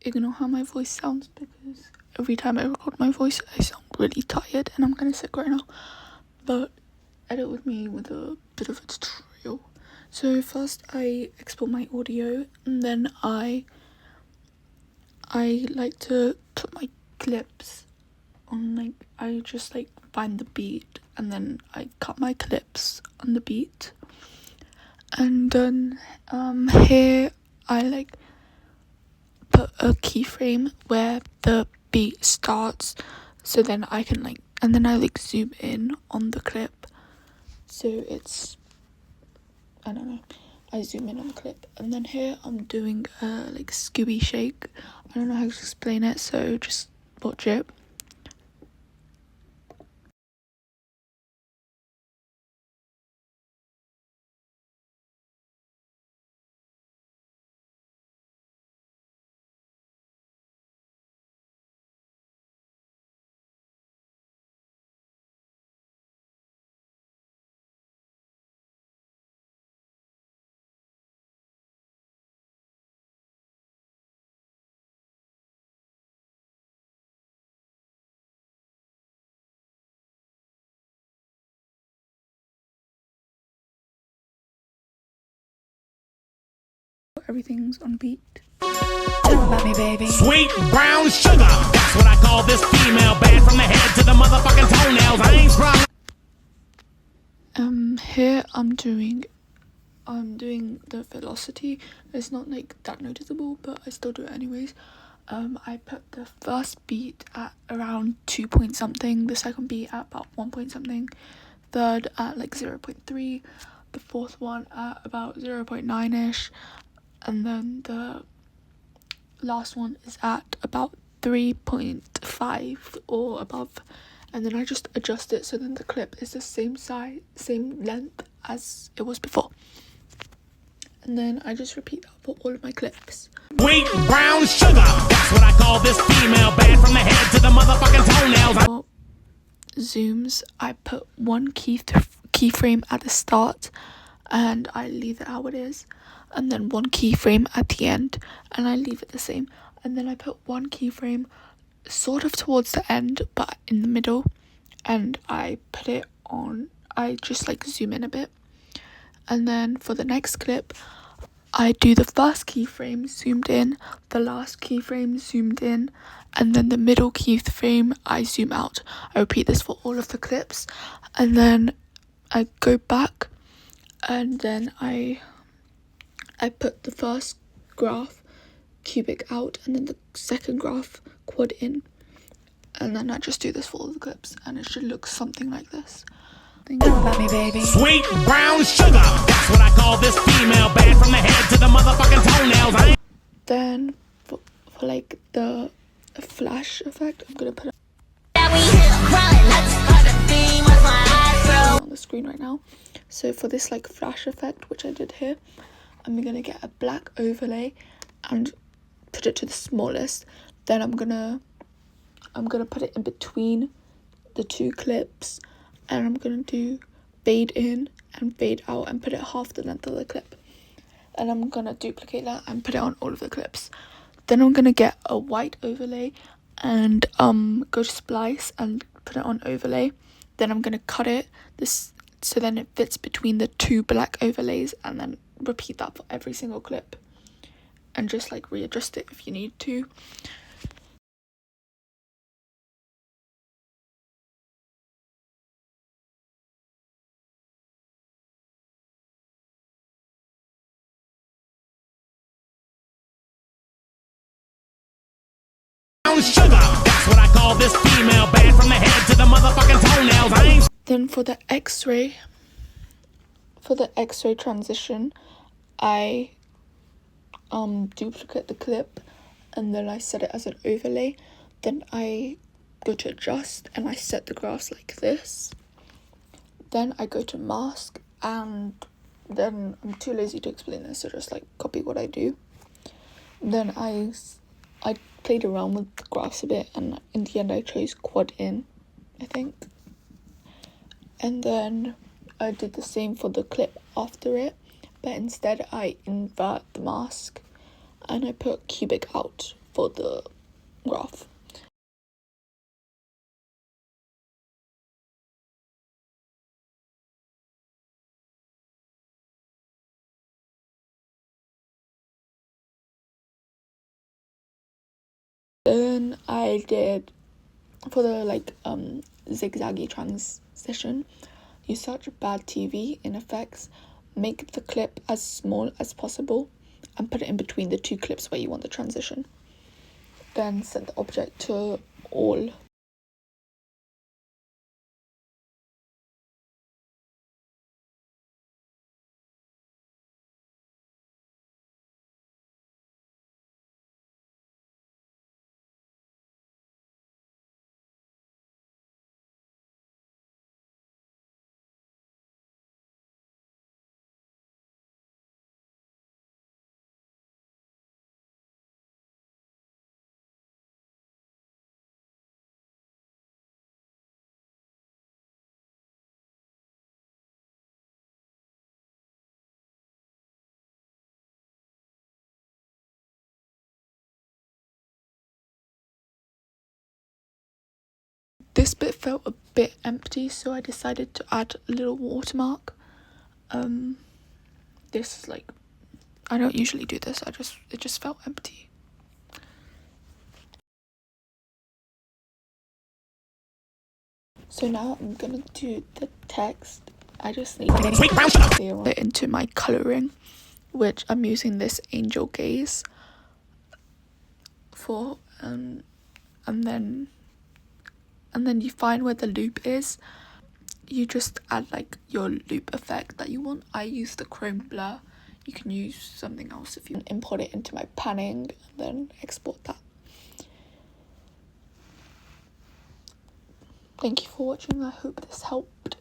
ignore how my voice sounds, because every time I record my voice I sound really tired and I'm kind of sick right now. But edit with me with a bit of a tutorial. So first I export my audio, and then I like to put my clips on, like, I just like find the beat and then I cut my clips on the beat. And then here I like put a keyframe where the beat starts, so then I can like, and then I like zoom in on the clip, so it's, I don't know, I zoom in on the clip. And then here I'm doing like Scooby shake. I don't know how to explain it, so just watch it. Everything's on beat. Tell about me, baby. Sweet brown sugar, that's what I call this female. Bad from the head to the motherfucking toenails. I ain't sprung. Here I'm doing the velocity. It's not like that noticeable, but I still do it anyways. I put the first beat at around 2 point something, the second beat at about 1 point something, third at like 0.3, the fourth one at about 0.9ish, and then the last one is at about 3.5 or above. And then I just adjust it so then the clip is the same size, same length as it was before. And then I just repeat that for all of my clips. Sweet brown sugar, that's what I call this female. Bad from the head to the motherfucking toenails. For zooms, I put one keyframe at the start and I leave it how it is, and then one keyframe at the end and I leave it the same, and then I put one keyframe sort of towards the end but in the middle, and I put it on, I just like zoom in a bit. And then for the next clip I do the first keyframe zoomed in, the last keyframe zoomed in, and then the middle keyframe I zoom out. I repeat this for all of the clips, and then I go back, and then I put the first graph cubic out and then the second graph quad in, and then I just do this for all the clips, and it should look something like this. Tell about me, baby. Sweet brown sugar, that's what I call this female. Bad from the head to the motherfucking toenails. I ain't. Then for like the flash effect, I'm gonna put it on the screen right now. So for this like flash effect, which I did here, I'm gonna get a black overlay and put it to the smallest. Then I'm gonna put it in between the two clips, and I'm gonna do fade in and fade out and put it half the length of the clip. And I'm gonna duplicate that and put it on all of the clips. Then I'm gonna get a white overlay and go to splice and put it on overlay. Then I'm gonna cut it this so then it fits between the two black overlays, and then repeat that for every single clip and just like readjust it if you need to. Brown sugar, that's what I call this female. Bad from the head to the motherfucking toenails. I ain't. Then for the X-ray transition, I duplicate the clip and then I set it as an overlay. Then I go to adjust and I set the graphs like this. Then I go to mask, and then I'm too lazy to explain this, so just like copy what I do. Then I played around with the graphs a bit, and in the end I chose quad in, I think. And then I did the same for the clip after it, but instead I invert the mask and I put cubic out for the graph. Then I did, for the zigzaggy transition, you search bad TV in effects, make the clip as small as possible, and put it in between the two clips where you want the transition. Then set the object to all. This bit felt a bit empty, so I decided to add a little watermark. This is like, I don't usually do this, it just felt empty. So now I'm gonna do the text. I just need to clear it into my colouring, which I'm using this Angel Gaze for, and then you find where the loop is. You just add like your loop effect that you want. I use the Chrome Blur. You can use something else if you import it into my panning and then export that. Thank you for watching. I hope this helped.